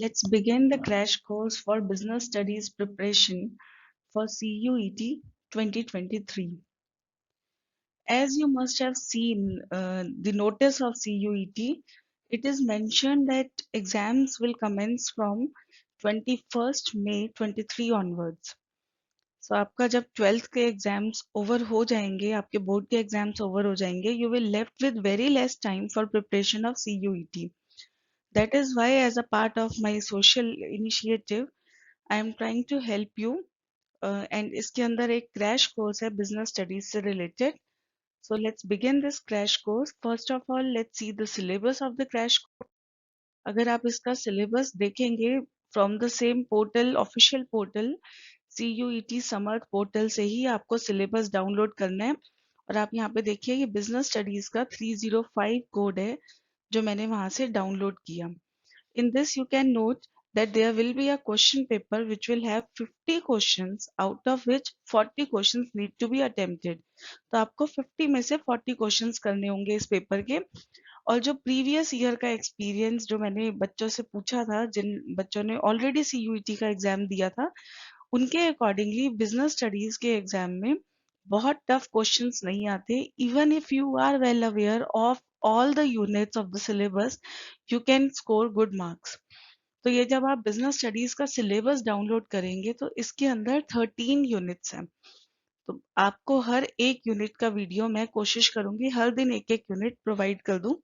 Let's begin the crash course for business studies preparation for CUET 2023. As you must have seen the notice of CUET, it is mentioned that exams will commence from 21st May 23 onwards. So आपका जब 12th के exams over हो जाएंगे, आपके board के exams over हो जाएंगे, you will left with very less time for preparation of CUET. That is why, as a part of my social initiative, I am trying to help you. And इसके अंदर एक crash course है business studies से related. So let's begin this crash course. First of all, let's see the syllabus of the crash course. अगर आप इसका syllabus देखेंगे from the same portal, official portal, CUET Samarth portal से ही आपको syllabus download करना है. और आप यहाँ पे देखिए ये बिजनेस स्टडीज का 305 कोड है जो मैंने वहां से डाउनलोड किया. In this, you can note that there will be a question paper which will have 50 questions, out of which 40 questions need to be attempted. तो आपको 50 में से 40 questions करने होंगे इस पेपर के. और जो प्रीवियस ईयर का एक्सपीरियंस जो मैंने बच्चों से पूछा था, जिन बच्चों ने ऑलरेडी CUET का एग्जाम दिया था, उनके अकॉर्डिंगली बिजनेस स्टडीज के एग्जाम में बहुत टफ क्वेश्चंस नहीं आते. Even if you are well aware of all the units of the syllabus, you can score good marks. तो ये जब आप बिजनेस स्टडीज का सिलेबस डाउनलोड करेंगे तो इसके अंदर 13 यूनिट्स हैं. तो आपको हर एक यूनिट का वीडियो मैं कोशिश करूंगी हर दिन एक एक यूनिट प्रोवाइड कर दूं.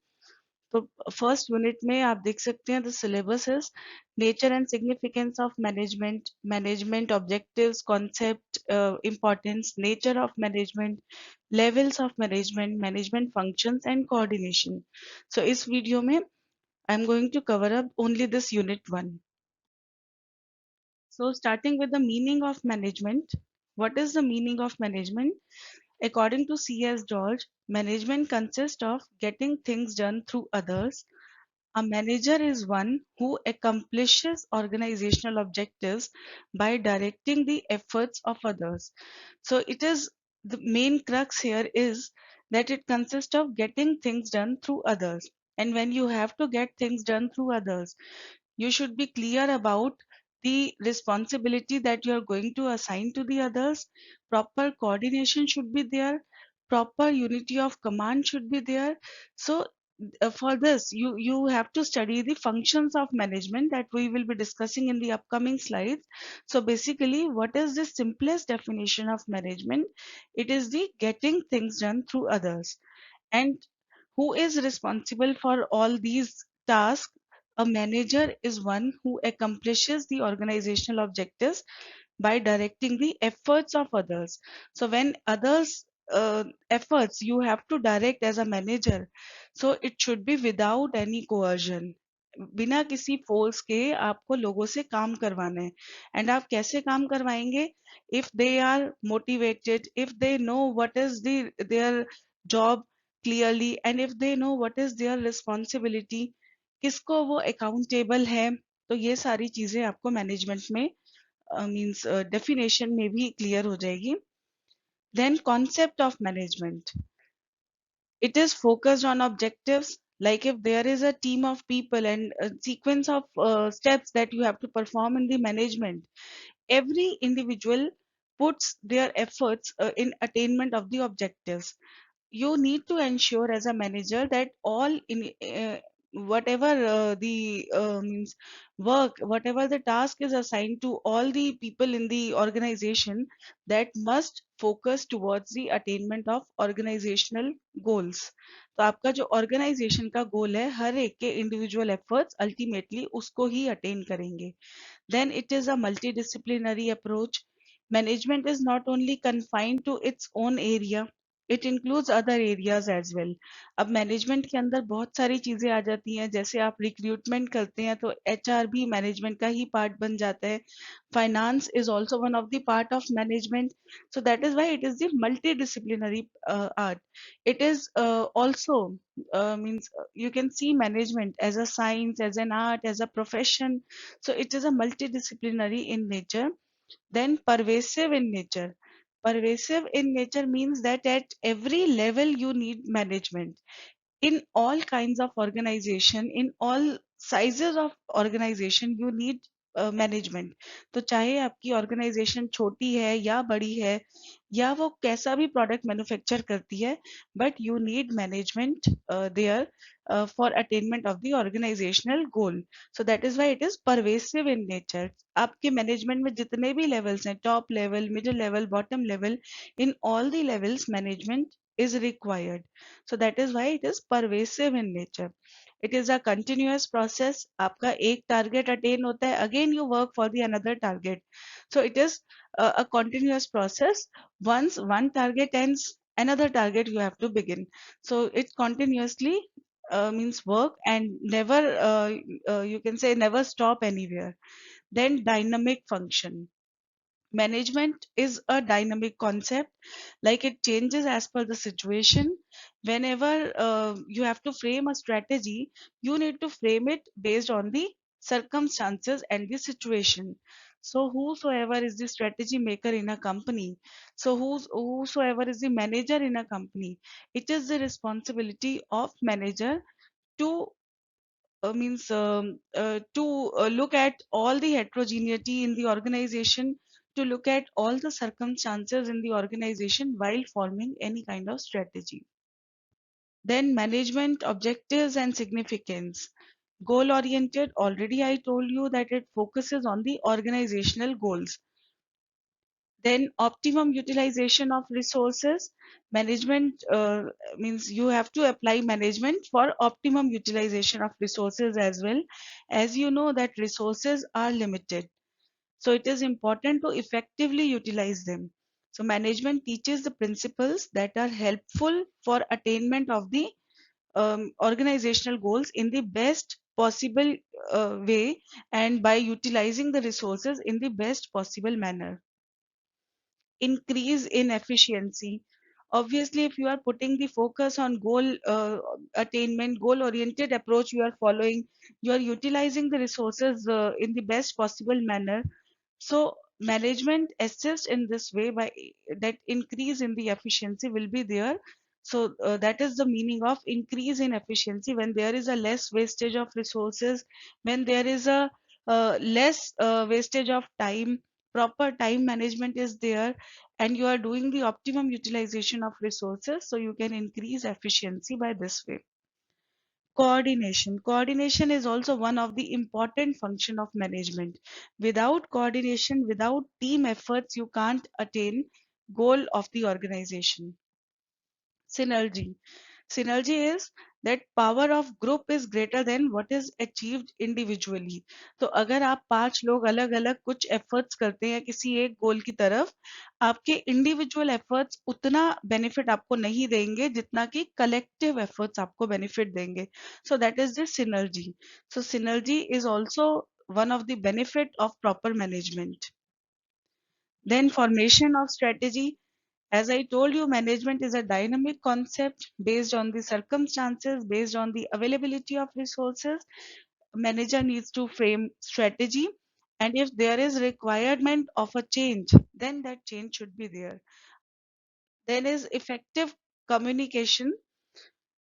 तो फर्स्ट यूनिट में आप देख सकते हैं the syllabus is nature and significance of management, management objectives, concept, importance, nature of management, levels of management, management functions and coordination. So इस वीडियो में I am going to cover up only this unit 1. So starting with the meaning of management. What is the meaning of management? According to C.S. George, management consists of getting things done through others. A manager is one who accomplishes organizational objectives by directing the efforts of others. So it is the main crux here is that it consists of getting things done through others. And when you have to get things done through others, you should be clear about the responsibility that you are going to assign to the others. Proper coordination should be there. Proper unity of command should be there. So for this, you have to study the functions of management that we will be discussing in the upcoming slides. So basically, what is the simplest definition of management? It is the getting things done through others. And who is responsible for all these tasks? A manager is one who accomplishes the organizational objectives by directing the efforts of others. So when others efforts you have to direct as a manager, so it should be without any coercion. बिना किसी force के आपको लोगों से काम करवाना है. And आप कैसे काम करवाएंगे? If they are motivated, if they know what is their job clearly, and if they know what is their responsibility, किसको वो अकाउंटेबल है. तो ये सारी चीजें आपको मैनेजमेंट में मींस डेफिनेशन में भी क्लियर हो जाएगी. Then concept of management. It is focused on objectives. Like if there is a team of people and a sequence of steps that you have to perform in the management, every individual puts their efforts in attainment of the objectives. You need to ensure as a manager that all in whatever the means work, whatever the task is assigned to all the people in the organization, that must focus towards the attainment of organizational goals. तो आपका जो organisation का गोल है, हर एक के individual efforts ultimately उसको ही attain करेंगे. Then it is a multidisciplinary approach. Management is not only confined to its own area, it includes other areas as well. अब मैनेजमेंट के अंदर बहुत सारी चीजें आ जाती हैं. जैसे आप रिक्रूटमेंट करते हैं तो HR भी मैनेजमेंट का ही पार्ट बन जाता है. Finance is also one of the part of management. So that is why it is the multidisciplinary art. It is also means you can see management as a science, as an art, as a profession. So it is a multidisciplinary in nature. Then pervasive in nature. Pervasive in nature means that at every level you need management. In all kinds of organization, in all sizes of organisation you need management. तो चाहे आपकी organisation छोटी है या बड़ी है, या वो कैसा भी प्रोडक्ट मैन्युफैक्चर करती है, but you need management there for attainment of the organisational goal. So that is why it is pervasive in nature. आपके मैनेजमेंट में जितने भी लेवल्स हैं, top level, middle level, bottom level, in all the levels management is required. So that is why it is pervasive in nature. It is a continuous process. आपका एक target attain होता है, again you work for the another target. So it is a continuous process. Once one target ends, another target you have to begin. So it continuously means work, and never you can say never stop anywhere. Then dynamic function. Management is a dynamic concept, like it changes as per the situation. Whenever you have to frame a strategy, you need to frame it based on the circumstances and the situation. So whosoever is the strategy maker in a company, so whosoever is the manager in a company, it is the responsibility of manager to means to look at all the heterogeneity in the organization, to look at all the circumstances in the organization while forming any kind of strategy. Then management objectives and significance. Goal oriented, already I told you that it focuses on the organizational goals. Then optimum utilization of resources. Management means you have to apply management for optimum utilization of resources as well. As you know that resources are limited, so it is important to effectively utilize them. So management teaches the principles that are helpful for attainment of the organizational goals in the best possible way, and by utilizing the resources in the best possible manner. Increase in efficiency. Obviously, if you are putting the focus on goal attainment, goal oriented approach you are following, you are utilizing the resources in the best possible manner. So management assists in this way, by that increase in the efficiency will be there. So that is the meaning of increase in efficiency. When there is a less wastage of resources, when there is a less wastage of time, proper time management is there, and you are doing the optimum utilization of resources, so you can increase efficiency by this way. Coordination. Coordination is also one of the important function of management. Without coordination, without team efforts, you can't attain goal of the organization. Synergy. Synergy is that power of group is greater than what is achieved individually. तो अगर आप 5 लोग अलग अलग कुछ efforts करते हैं किसी एक गोल की तरफ, आपके इंडिविजुअल एफर्ट्स उतना बेनिफिट आपको नहीं देंगे जितना कि कलेक्टिव एफर्ट्स आपको बेनिफिट देंगे. So that is the synergy. So synergy is also one of the benefit of proper management. Then formation of strategy. As I told you, management is a dynamic concept based on the circumstances, based on the availability of resources. Manager needs to frame strategy, and if there is requirement of a change, then that change should be there. Then is effective communication.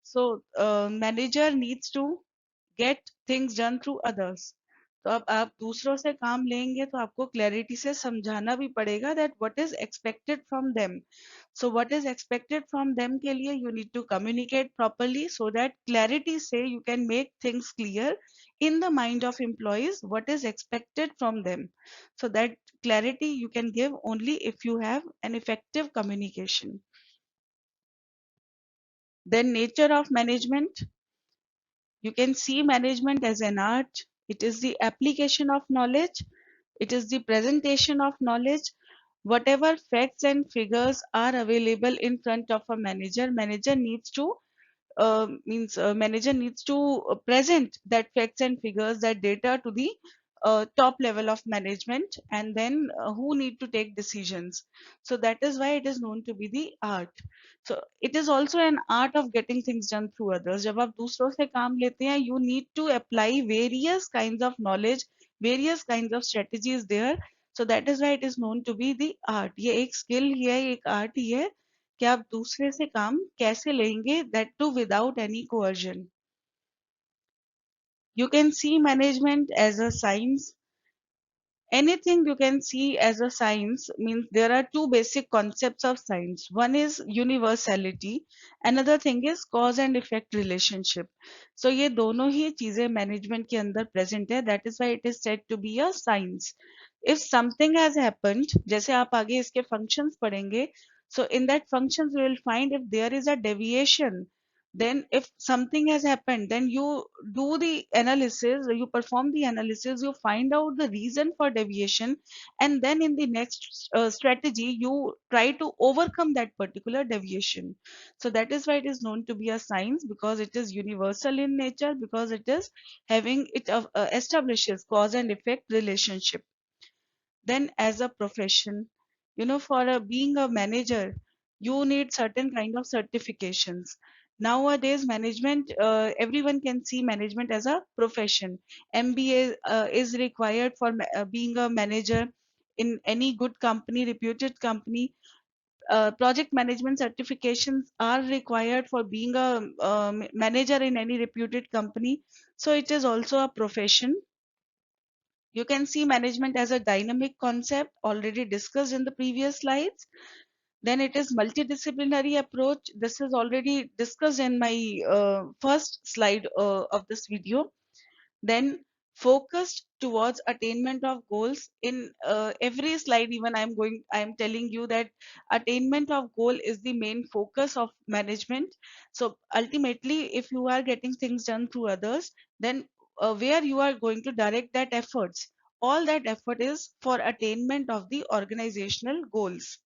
So manager needs to get things done through others. तो अब आप दूसरों से काम लेंगे तो आपको clarity से समझाना भी पड़ेगा that what is expected from them. So what is expected from them के लिए you need to communicate properly, so that clarity से you can make things clear in the mind of employees what is expected from them. So that clarity you can give only if you have an effective communication. Then nature of management. You can see management as an art. It is the application of knowledge. It is the presentation of knowledge. Whatever facts and figures are available in front of a manager, manager needs to manager needs to present that facts and figures, that data to the top level of management, and then who need to take decisions. So that is why it is known to be the art. So it is also an art of getting things done through others. जब आप दूसरों से काम लेते हैं, you need to apply various kinds of knowledge, various kinds of strategies there. So that is why it is known to be the art. ये एक skill ही है, एक art ही है कि आप दूसरे से काम कैसे लेंगे, that too without any coercion. You can see management as a science. Anything you can see as a science means there are two basic concepts of science. One is universality, another thing is cause and effect relationship. So ये दोनों ही चीजें management के अंदर present है. That is why it is said to be a science. If something has happened, जैसे आप आगे इसके functions पढ़ेंगे, so in that functions you will find if there is a deviation, then if something has happened, then you do the analysis, you perform the analysis, you find out the reason for deviation, and then in the next strategy you try to overcome that particular deviation. So that is why it is known to be a science, because it is universal in nature, because it is having it establishes cause and effect relationship. Then as a profession, for being a manager, you need certain kind of certifications. Nowadays management, everyone can see management as a profession. MBA is required for being a manager in any good company, reputed company. Project management certifications are required for being a manager in any reputed company. So it is also a profession. You can see management as a dynamic concept already discussed in the previous slides. Then it is multidisciplinary approach. This is already discussed in my first slide of this video. Then focused towards attainment of goals. In every slide, even I'm telling you that attainment of goal is the main focus of management. So ultimately, if you are getting things done through others, then where you are going to direct that efforts, all that effort is for attainment of the organizational goals.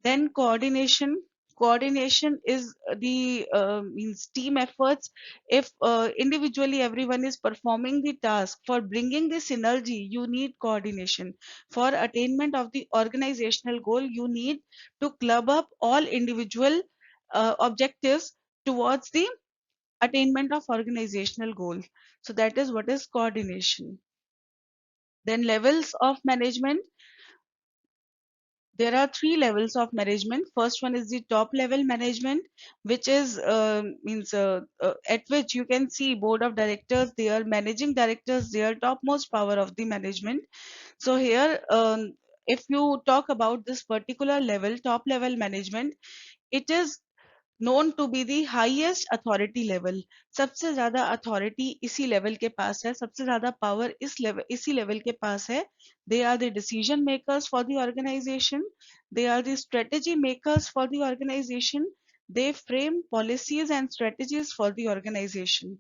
Then coordination. Coordination is the means team efforts. If individually everyone is performing the task, for bringing the synergy, you need coordination. For attainment of the organizational goal, you need to club up all individual objectives towards the attainment of organizational goal. So that is what is coordination. Then levels of management. There are three levels of management. First one is the top level management, which is means at which you can see board of directors, they are managing directors, they are topmost power of the management. So here, if you talk about this particular level, top level management, it is known to be the highest authority level. सबसे ज़्यादा authority इसी level के पास है, सबसे ज़्यादा power इसी level के पास है. They are the decision makers for the organization. They are the strategy makers for the organization. They frame policies and strategies for the organization.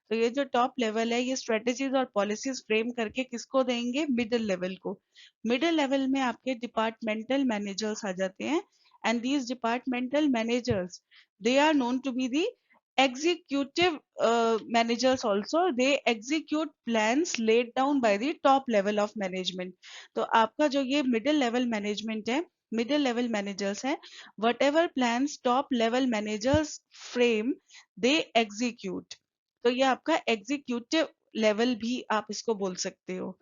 तो ये जो टॉप लेवल है, ये स्ट्रेटेजीज और पॉलिसीज फ्रेम करके किसको देंगे? मिडिल लेवल को. मिडिल लेवल में आपके डिपार्टमेंटल मैनेजर्स आ जाते हैं. And these departmental managers, they are known to be the executive managers also. They execute plans laid down by the top level of management. तो आपका जो ये middle level management है, middle level managers है, whatever plans top level managers frame, they execute. तो ये आपका executive level भी आप इसको बोल सकते हो.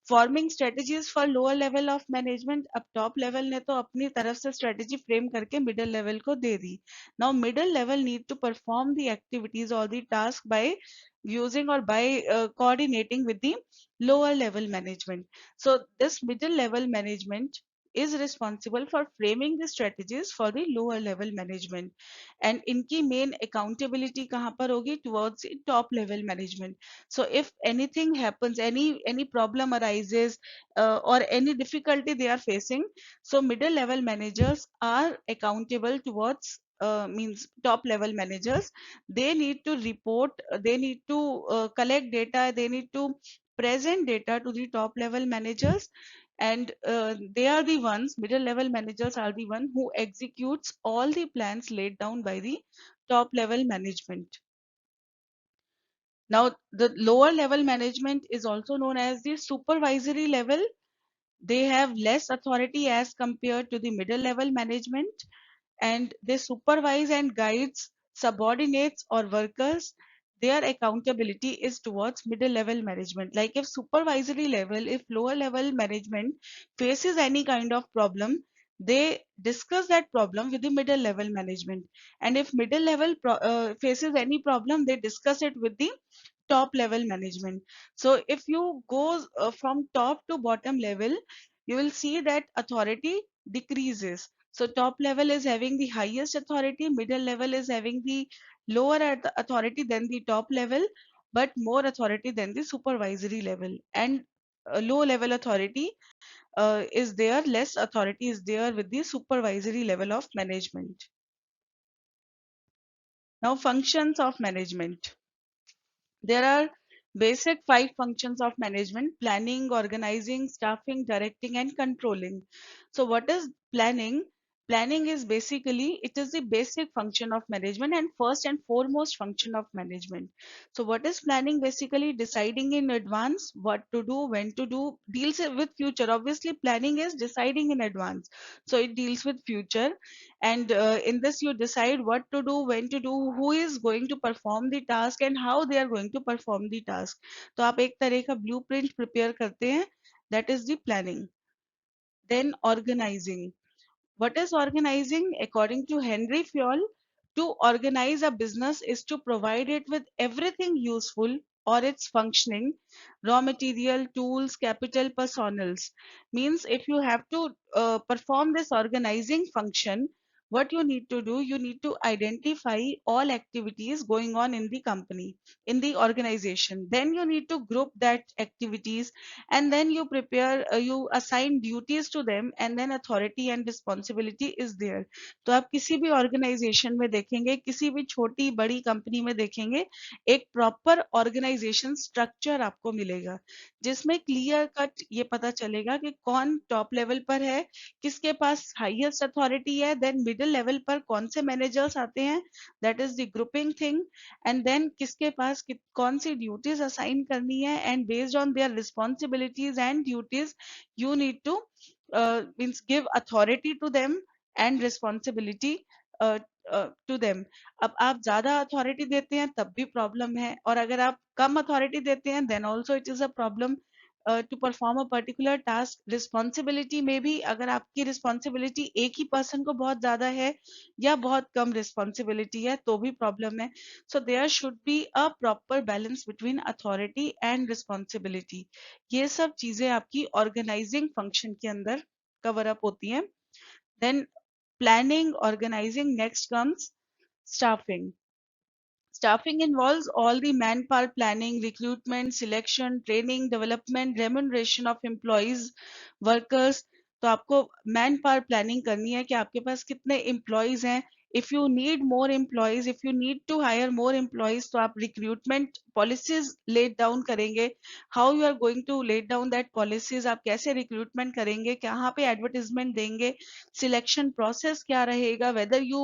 Forming strategies for lower level of management. अब टॉप लेवल ने तो अपनी तरफ से स्ट्रेटजी फ्रेम करके मिडिल लेवल को दे दी. Now middle level need to perform the activities और the task by using or by coordinating with the lower level management. So this middle level management is responsible for framing the strategies for the lower level management, and इनकी main accountability कहाँ पर होगी? Towards the top level management. So if anything happens, any problem arises, or any difficulty they are facing, so middle level managers are accountable towards means top level managers. They need to report, they need to collect data, they need to present data to the top level managers, and they are the ones, middle level managers are the one who executes all the plans laid down by the top level management. Now, the lower level management is also known as the supervisory level. They have less authority as compared to the middle level management, and they supervise and guides subordinates or workers. Their accountability is towards middle level management. Like if supervisory level, if lower level management faces any kind of problem, they discuss that problem with the middle level management. And if middle level faces any problem, they discuss it with the top level management. So if you go from top to bottom level, you will see that authority decreases. So top level is having the highest authority, middle level is having the lower authority than the top level, but more authority than the supervisory level. And low level authority is there, less authority is there with the supervisory level of management. Now, functions of management. There are basic five functions of management: planning, organizing, staffing, directing, and controlling. So, what is planning? Planning is basically, it is the basic function of management and first and foremost function of management. So, what is planning? Basically, deciding in advance what to do, when to do, deals with future. Obviously, planning is deciding in advance. So, it deals with future, and in this you decide what to do, when to do, who is going to perform the task and how they are going to perform the task. तो आप एक तरह का blueprint prepare करते हैं, that is the planning. Then organizing. What is organizing? According to Henry Fayol, to organize a business is to provide it with everything useful or its functioning, raw material, tools, capital, personals. Means if you have to perform this organizing function, what you need to do, you need to identify all activities going on in the company, in the organization. Then you need to group that activities, and then you prepare, you assign duties to them, and then authority and responsibility is there. तो आप किसी भी organisation में देखेंगे, किसी भी छोटी बड़ी कंपनी में देखेंगे, एक प्रॉपर ऑर्गेनाइजेशन स्ट्रक्चर आपको मिलेगा, जिसमें क्लियर कट ये पता चलेगा कि कौन टॉप लेवल पर है, किसके पास हाईएस्ट अथॉरिटी है, देन मिडिल लेवल पर कौन से मैनेजर्स आते हैं, that is the grouping thing, and then किसके पास कौन सी ड्यूटीज असाइन करनी है, and based on their responsibilities and duties you need to means give authority to them and responsibility to them. अब आप ज्यादा अथॉरिटी देते हैं तब भी प्रॉब्लम है, और अगर आप कम अथॉरिटी देते हैं then also it is a problem to perform a particular task. Responsibility में भी अगर आपकी रिस्पॉन्सिबिलिटी एक ही पर्सन को बहुत ज्यादा है या बहुत कम रिस्पॉन्सिबिलिटी है तो भी प्रॉब्लम है. So there should be a proper balance between authority and responsibility. ये सब चीजें आपकी ऑर्गेनाइजिंग फंक्शन के अंदर कवर अप होती हैं. Then planning, organising, next comes staffing. Staffing involves all the manpower planning, recruitment, selection, training, development, remuneration of employees, workers. तो आपको मैन पावर प्लानिंग करनी है कि आपके पास कितने एम्प्लॉयज हैं. If you need more employees, if you need to hire more employees, तो आप रिक्रूटमेंट पॉलिसीज लेट डाउन करेंगे. How you are going to let down that policies, आप कैसे रिक्रूटमेंट करेंगे, कहाँ पे एडवर्टीजमेंट देंगे, सिलेक्शन प्रोसेस क्या रहेगा, whether you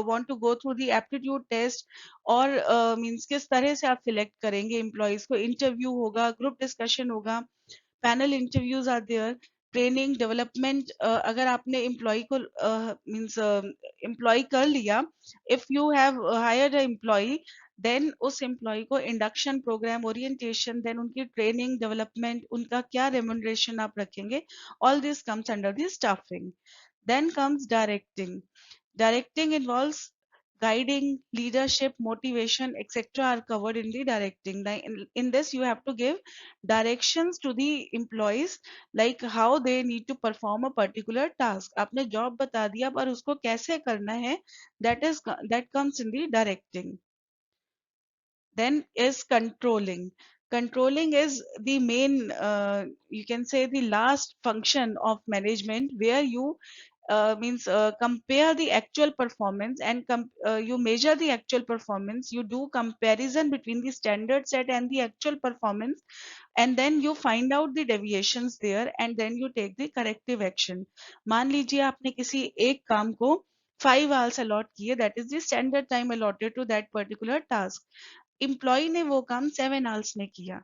want to go through the aptitude test, और मीन्स किस तरह से आप सिलेक्ट करेंगे एम्प्लॉयज को. इंटरव्यू होगा, ग्रुप डिस्कशन होगा, panel interviews are there. Training, development, अगर आपने एम्प्लॉय को मीन्स एम्प्लॉय कर लिया, if you have hired a employee, then उस एम्प्लॉय को इंडक्शन प्रोग्राम, ओरिएंटेशन, देन उनकी ट्रेनिंग, डेवलपमेंट, उनका क्या रेम्युनरेशन आप रखेंगे, all this comes under the staffing. Then comes directing. Directing involves guiding, leadership, motivation, etc. are covered in the directing. In this, you have to give directions to the employees, like how they need to perform a particular task. आपने job बता दिया पर उसको कैसे करना है, that comes in the directing. Then is controlling. Controlling is the main, you can say the last function of management, where you means compare the actual performance and you measure the actual performance, you do comparison between the standard set and the actual performance, and then you find out the deviations there, and then you take the corrective action. मान लीजिए आपने किसी एक काम को 5 hours allot किए, that is the standard time allotted to that particular task. Employee ने वो काम 7 आवर्स में किया.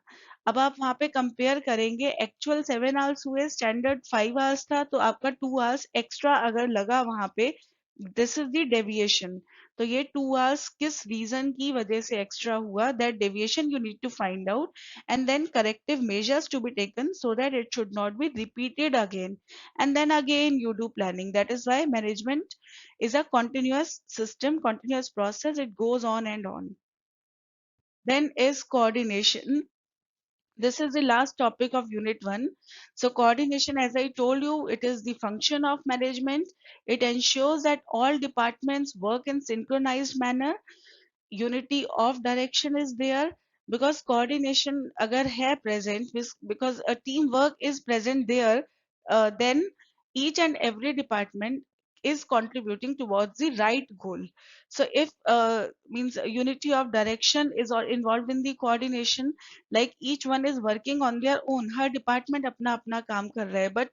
अब आप वहां पे कंपेयर करेंगे, एक्चुअल 7 आवर्स हुए, स्टैंडर्ड 5 आवर्स था, तो आपका 2 आवर्स एक्स्ट्रा अगर लगा वहां पे, दिस इज द डेविएशन. तो ये 2 आवर्स किस रीजन की वजह से एक्स्ट्रा हुआ, that deviation you need to find out, and then corrective measures to be taken so that it should not be repeated again. And then again you do planning. That is why management is a continuous system, continuous process. It goes on and on. Then is coordination. This is the last topic of unit 1. So coordination, as I told you, it is the function of management. It ensures that all departments work in synchronized manner. Unity of direction is there, because coordination agar hai present, because a teamwork is present there, then each and every department is contributing towards the right goal. So if means unity of direction is all involved in the coordination, like each one is working on their own, her department apna apna kaam kar raha hai, but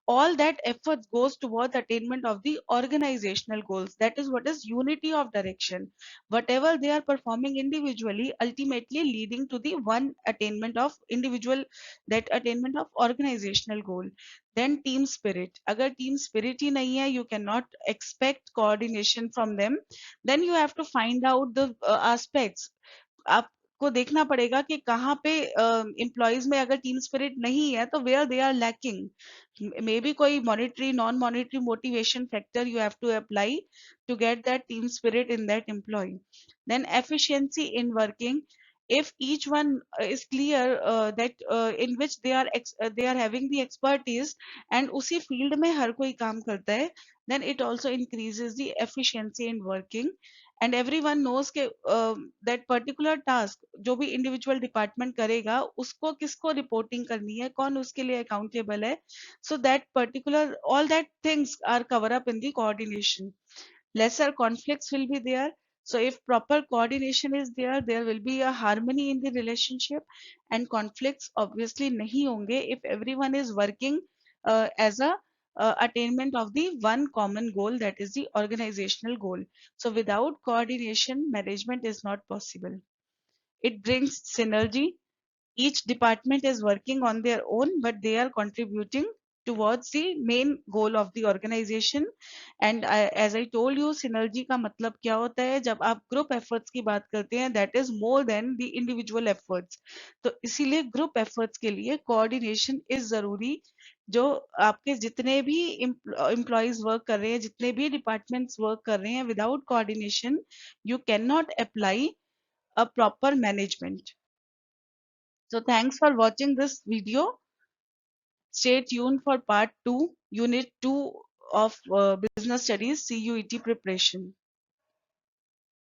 all that effort goes towards attainment of the organizational goals. That is what is unity of direction. Whatever they are performing individually, ultimately leading to the one attainment of individual, that attainment of organizational goal. Then team spirit. Agar team spirit hi nahi hai, you cannot expect coordination from them. Then you have to find out the aspects. आपको देखना पड़ेगा कि कहाँ पे employees में अगर team spirit नहीं है तो where they are lacking, maybe कोई monetary non monetary motivation factor you have to apply to get that team spirit in that employee. Then efficiency in working. If each one is clear that in which they are having the expertise and उसी field में हर कोई काम करता है, then it also increases the efficiency in working. And everyone knows कि that particular task जो भी individual department करेगा उसको किसको reporting करनी है, कौन उसके लिए accountable है. So that particular, all that things are covered up in the coordination. Lesser conflicts will be there. So if proper coordination is there, there will be a harmony in the relationship, and conflicts obviously nahi honge if everyone is working as a attainment of the one common goal, that is the organizational goal. So without coordination, management is not possible. It brings synergy. Each department is working on their own, but they are contributing towards the main goal of the organization. And as I told you, synergy का मतलब क्या होता है, जब आप group efforts की बात करते हैं, that is more than the individual efforts. तो इसीलिए group efforts के लिए coordination is जरूरी. जो आपके जितने भी employees work कर रहे हैं, जितने भी departments work कर रहे हैं, without coordination you cannot apply a proper management. So thanks for watching this video. Stay tuned for part 2, unit 2 of business studies CUET preparation.